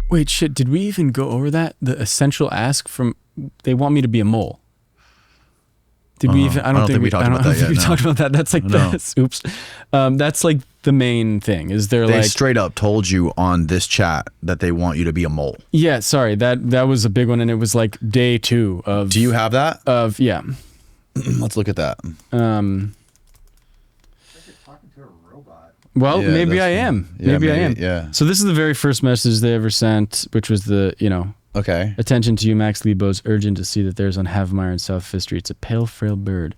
Wait, shit, did we even go over that? The essential ask from, they want me to be a mole. Did we even, I don't think we talked about that yet. We talked about that. That's like, oops. That's like the main thing is they straight up told you on this chat that they want you to be a mole. Yeah, sorry. That was a big one. And it was like day 2 of. Do you have that? Yeah. Let's look at that. Well, yeah, maybe I am. Maybe I am. Yeah. So this is the very first message they ever sent, which was the, okay. Attention to you, Max Lebow. Urgent to see that there's on Havmeyer in South Fifth Street. It's a pale, frail bird.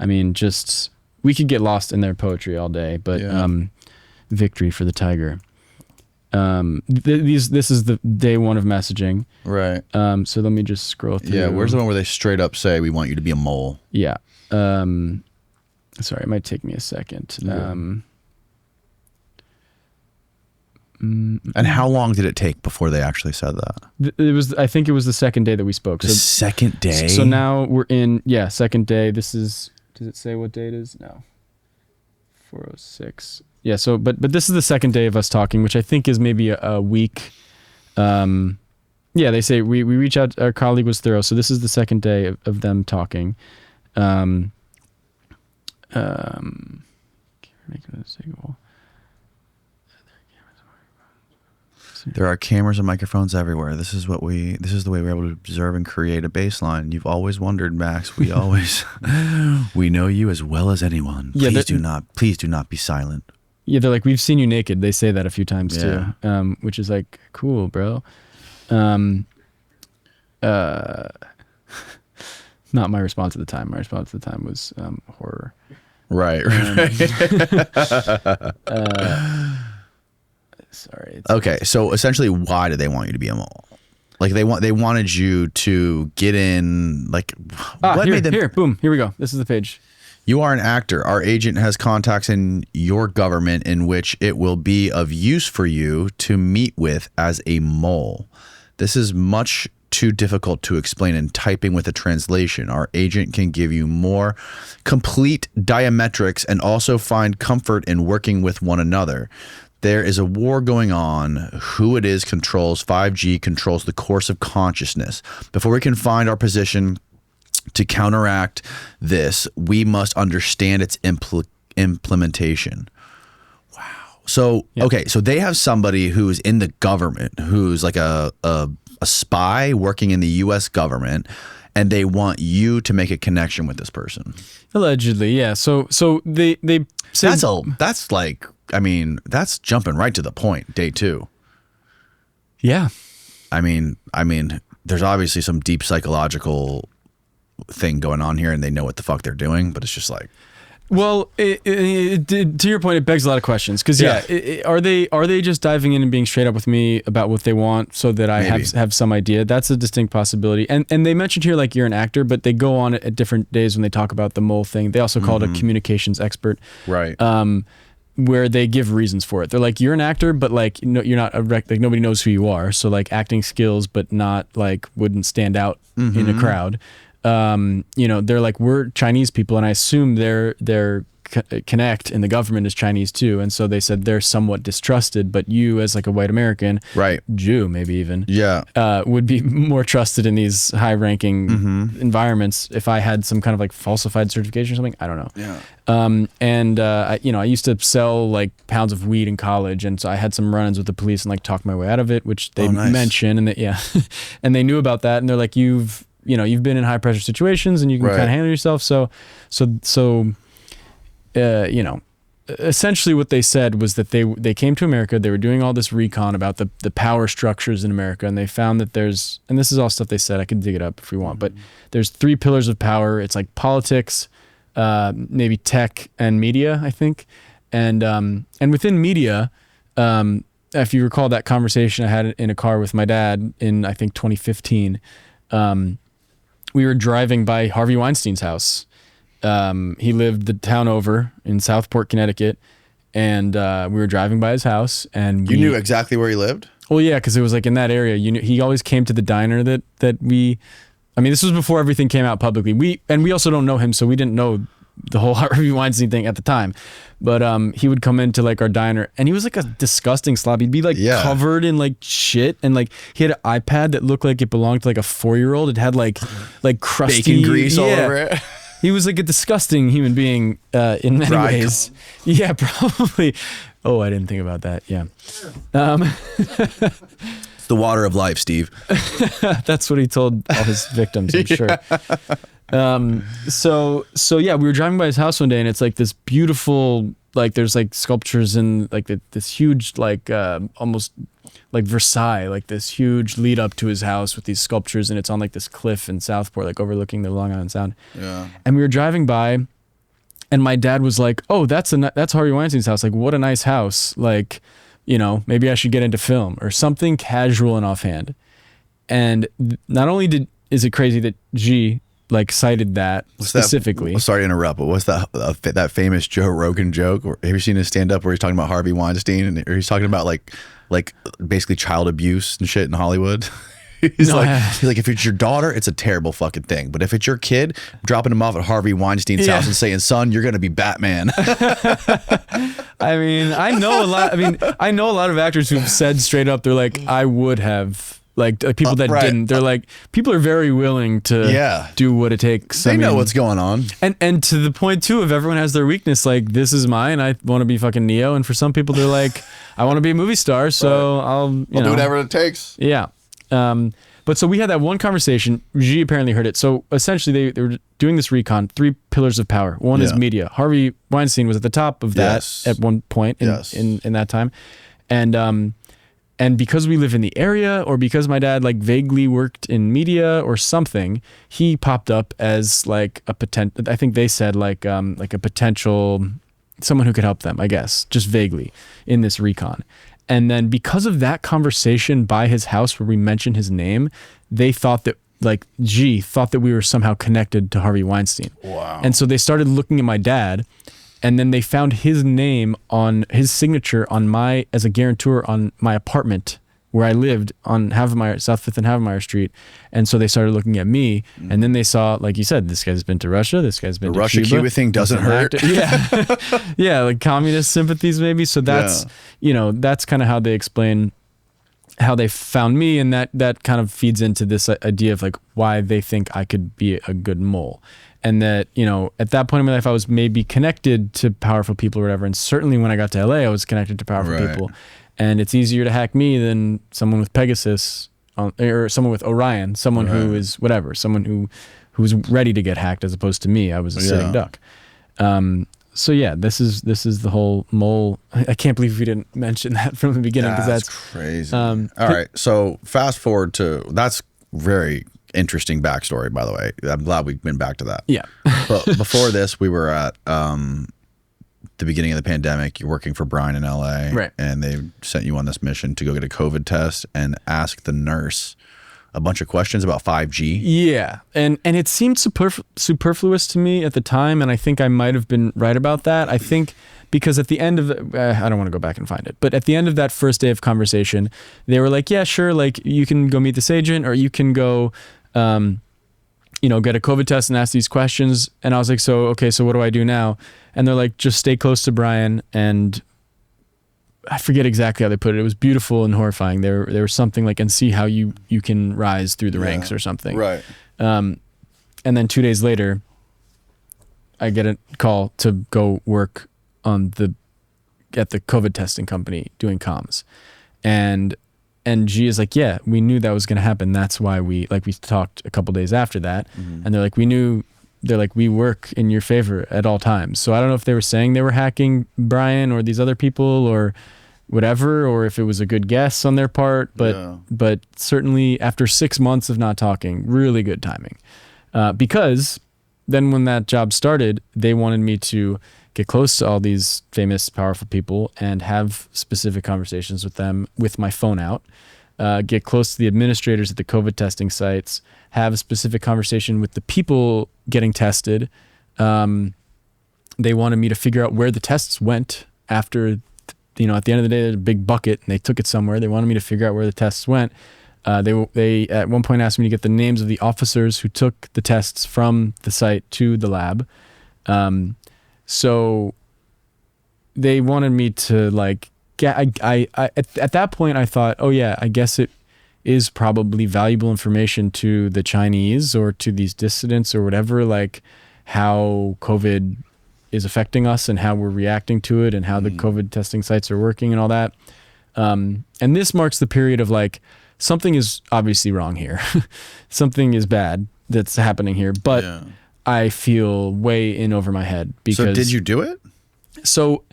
I mean, just, we could get lost in their poetry all day, but victory for the tiger. This is the day 1 of messaging. Right. So let me just scroll through. Yeah, where's the one where they straight up say, we want you to be a mole? Yeah. Sorry, it might take me a second. Yeah. And how long did it take before they actually said that? I think it was the second day that we spoke. The second day? So now we're in, second day. This is, does it say what day it is? No. 4:06. Yeah, so, but this is the second day of us talking, which I think is maybe a week. Yeah, they say we reach out, our colleague was thorough. So this is the second day of them talking. There are cameras and microphones everywhere. This is the way we're able to observe and create a baseline. You've always wondered, Max. We know you as well as anyone. Please do not be silent. Yeah, they're like, we've seen you naked. They say that a few times too, which is like, cool, bro. Not my response at the time. My response at the time was horror. Right. Sorry. Okay, so essentially, why do they want you to be a mole? Like they wanted you to get in. Like, what made them? Here, boom, here we go. This is the page. You are an actor. Our agent has contacts in your government in which it will be of use for you to meet with as a mole. This is much too difficult to explain in typing with a translation. Our agent can give you more complete diametrics and also find comfort in working with one another. There is a war going on. Who it is controls 5G, controls the course of consciousness. Before we can find our position to counteract this, we must understand its implementation. Wow. So, okay, so they have somebody who's in the government, who's like a spy working in the U.S. government, and they want you to make a connection with this person. Allegedly, yeah. So they say that's like, I mean, that's jumping right to the point. Day 2. Yeah. I mean, there's obviously some deep psychological thing going on here, and they know what the fuck they're doing, but it's just like. Well, to your point, it begs a lot of questions. Because are they just diving in and being straight up with me about what they want, so that I have some idea? That's a distinct possibility. And they mentioned here like you're an actor, but they go on at different days when they talk about the mole thing. They also call it a communications expert, right? Where they give reasons for it. They're like, you're an actor, but like you're not like nobody knows who you are. So like acting skills, but not like wouldn't stand out in a crowd. They're like, we're Chinese people, and I assume their connect in the government is Chinese too, and so they said they're somewhat distrusted, but you as like a white American, right, Jew maybe even, would be more trusted in these high-ranking environments if I had some kind of like falsified certification or something. I don't know. I used to sell like pounds of weed in college, and so I had some run-ins with the police and like talked my way out of it, which they mention, and and they knew about that, and they're like, you've been in high pressure situations and you can kind of handle yourself. Essentially what they said was that they came to America, they were doing all this recon about the power structures in America, and they found that and this is all stuff they said, I can dig it up if we want, but there's 3 pillars of power. It's like politics, maybe tech and media, I think. And within media, if you recall that conversation I had in a car with my dad in, I think 2015, we were driving by Harvey Weinstein's house. He lived the town over in Southport, Connecticut, and we were driving by his house, and you knew exactly where he lived? Well, yeah, because it was like in that area. He always came to the diner that we. I mean, this was before everything came out publicly. We also don't know him, so we didn't know the whole Harvey Weinstein thing at the time. But he would come into like our diner, and he was like a disgusting slob. He'd be like covered in like shit, and like he had an iPad that looked like it belonged to like a 4-year-old. It had like crusty bacon grease all over it. He was like a disgusting human being in many ways. Yeah, probably. Oh, I didn't think about that. Yeah. It's the water of life, Steve. That's what he told all his victims, I'm sure. So yeah, we were driving by his house one day, and it's like this beautiful, like there's like sculptures in like this huge, like almost like Versailles, like this huge lead up to his house with these sculptures, and it's on like this cliff in Southport, like overlooking the Long Island Sound. Yeah. And we were driving by, and my dad was like, "Oh, that's Harvey Weinstein's house. Like, what a nice house. Like, you know, maybe I should get into film," or something casual and offhand. And not only is it crazy that G like cited that specifically. Sorry to interrupt, but what's that famous Joe Rogan joke? Have you seen his stand up where he's talking about Harvey Weinstein, and or he's talking about like basically child abuse and shit in Hollywood? He's like, if it's your daughter, it's a terrible fucking thing. But if it's your kid, dropping him off at Harvey Weinstein's house and saying, "Son, you're gonna be Batman." I mean, I know a lot of actors who've said straight up, they're like, "I would have." Like people that didn't, they're like, people are very willing to do what it takes. They know what's going on. And to the point too, if everyone has their weakness, like this is mine, I want to be fucking Neo. And for some people, they're like, I want to be a movie star, so I'll do whatever it takes. Yeah. But so we had that one conversation. G apparently heard it. So essentially they were doing this recon, 3 pillars of power. One is media. Harvey Weinstein was at the top of that at one point in that time. And because we live in the area, or because my dad like vaguely worked in media or something, he popped up as like a potential, I think they said like a potential, someone who could help them, I guess, just vaguely in this recon. And then because of that conversation by his house where we mentioned his name, they thought that G thought that we were somehow connected to Harvey Weinstein. Wow. And so they started looking at my dad, and then they found his name on his signature on as a guarantor on my apartment where I lived on South 5th and Havemeyer Street. And so they started looking at me, and then they saw, like you said, this guy's been to Russia, this guy's been to Russia-Cuba thing doesn't hurt. Yeah. Yeah, like communist sympathies maybe. So that's, that's kind of how they explain how they found me, and that kind of feeds into this idea of like why they think I could be a good mole. And that, at that point in my life, I was maybe connected to powerful people or whatever. And certainly when I got to LA, I was connected to powerful people. And it's easier to hack me than someone with Pegasus or someone with Orion, someone who is whatever, someone who's ready to get hacked, as opposed to me. I was a sitting duck. So yeah, this is the whole mole. I can't believe we didn't mention that from the beginning, because that's crazy. All right. So fast forward to, that's very interesting backstory, by the way. I'm glad we've been back to that. Yeah. But before this, we were at the beginning of the pandemic. You're working for Brian in LA, right? And they sent you on this mission to go get a COVID test and ask the nurse a bunch of questions about 5G. Yeah, and it seemed superfluous to me at the time, and I think I might have been right about that. I think because at the end of I don't want to go back and find it, but at the end of that first day of conversation, they were like, "Yeah, sure, like you can go meet this agent, or you can go." Get a COVID test and ask these questions. And I was like, so what do I do now? And they're like, just stay close to Brian. And I forget exactly how they put it. It was beautiful and horrifying. There was something like, and see how you can rise through the ranks or something. Right. And then 2 days later, I get a call to go work at the COVID testing company doing comms. And G is like, yeah, we knew that was going to happen. That's why we talked a couple days after that. Mm-hmm. And they're like, we work in your favor at all times. So I don't know if they were saying they were hacking Brian or these other people or whatever, or if it was a good guess on their part. But certainly after 6 months of not talking, really good timing. Because then when that job started, they wanted me to get close to all these famous, powerful people and have specific conversations with them with my phone out, get close to the administrators at the COVID testing sites, have a specific conversation with the people getting tested. They wanted me to figure out where the tests went after, at the end of the day, there's a big bucket and they took it somewhere. They wanted me to figure out where the tests went. They at one point asked me to get the names of the officers who took the tests from the site to the lab. So they wanted me to like get. At that point I thought, oh yeah, I guess it is probably valuable information to the Chinese or to these dissidents or whatever, like how COVID is affecting us and how we're reacting to it and how the COVID testing sites are working and all that. And this marks the period of like, something is obviously wrong here. Something is bad that's happening here, but I feel way in over my head because. So did you do it? So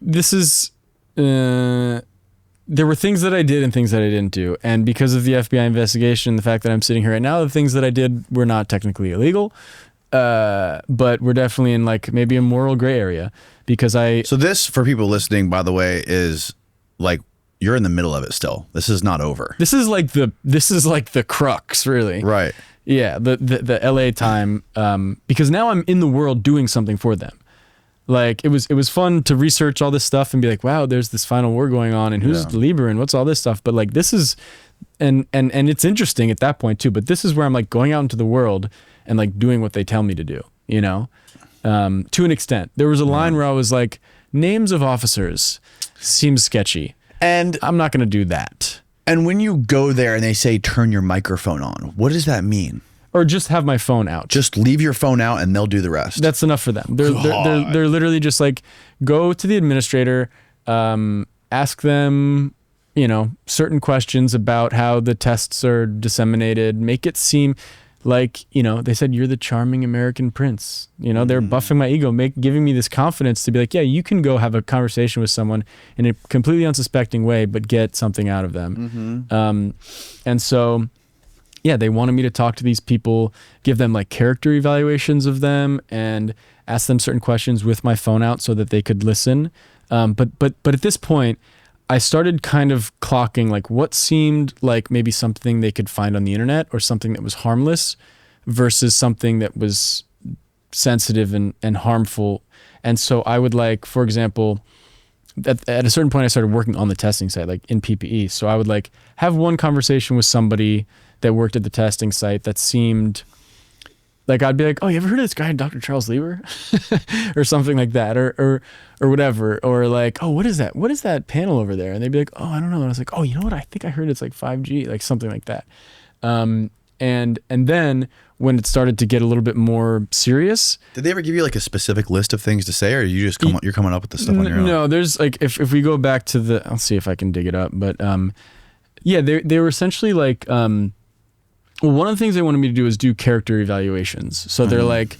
this is, there were things that I did and things that I didn't do. And because of the FBI investigation, the fact that I'm sitting here right now, the things that I did were not technically illegal, but we're definitely in like maybe a moral gray area because So this, for people listening, by the way, is like, you're in the middle of it still. This is not over. This is like the crux, really. Right. Yeah. The LA time, because now I'm in the world doing something for them. Like it was fun to research all this stuff and be like, wow, there's this final war going on and who's Lieber and what's all this stuff. But like this is, and it's interesting at that point too, but this is where I'm like going out into the world and like doing what they tell me to do, you know, to an extent. There was a line where I was like, names of officers seems sketchy and I'm not going to do that. And when you go there and they say, turn your microphone on, what does that mean? Or just have my phone out. Just leave your phone out and they'll do the rest. That's enough for them. They're literally just like, go to the administrator, ask them, you know, certain questions about how the tests are disseminated, make it seem like, you know, they said, you're the charming American prince. You know, they're buffing my ego, giving me this confidence to be like, yeah, you can go have a conversation with someone in a completely unsuspecting way, but get something out of them. And so, yeah, they wanted me to talk to these people, give them like character evaluations of them and ask them certain questions with my phone out so that they could listen. But at this point, I started kind of clocking like what seemed like maybe something they could find on the internet or something that was harmless versus something that was sensitive and harmful. And so I would like, for example, at a certain point I started working on the testing site, like in PPE. So I would like have one conversation with somebody that worked at the testing site that seemed like, I'd be like, oh, you ever heard of this guy, Dr. Charles Lieber? Or something like that, or whatever. Or like, oh, what is that? What is that panel over there? And they'd be like, oh, I don't know. And I was like, oh, you know what? I think I heard it's like 5G, like something like that. And then when it started to get a little bit more serious. Did they ever give you like a specific list of things to say, or you just you're coming up with the stuff on your own? No, there's like, if we go back to I'll see if I can dig it up, but yeah, they were essentially like, well, one of the things they wanted me to do is do character evaluations. So they're like,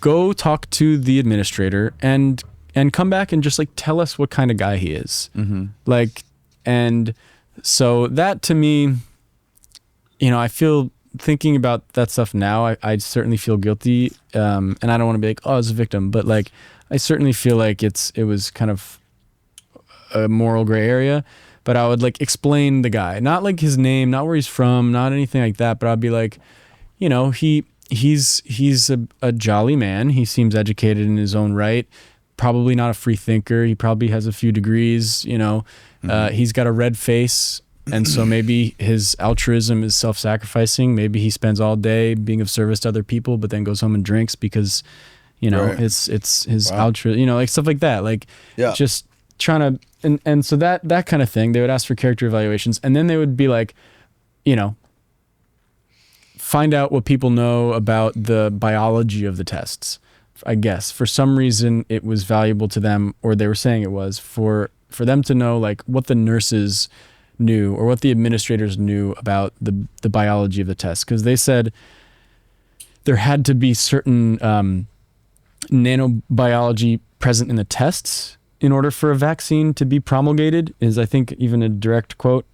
go talk to the administrator and come back and just like tell us what kind of guy he is. Like, and so that to me, you know, I feel thinking about that stuff now, I certainly feel guilty. And I don't want to be like, oh, I was a victim, but like, I certainly feel like it was kind of a moral gray area. But I would like explain the guy, not like his name, not where he's from, not anything like that. But I'd be like, you know, he's a jolly man. He seems educated in his own right. Probably not a free thinker. He probably has a few degrees. You know, he's got a red face, and so maybe his altruism is self-sacrificing. Maybe he spends all day being of service to other people, but then goes home and drinks because, you know, it's his altruism. You know, like stuff like that. Like, just trying to. And so that kind of thing, they would ask for character evaluations, and then they would be like, you know, find out what people know about the biology of the tests. I guess for some reason it was valuable to them, or they were saying it was for them to know like what the nurses knew or what the administrators knew about the biology of the test. Because they said there had to be certain nanobiology present in the tests in order for a vaccine to be promulgated, is I think even a direct quote.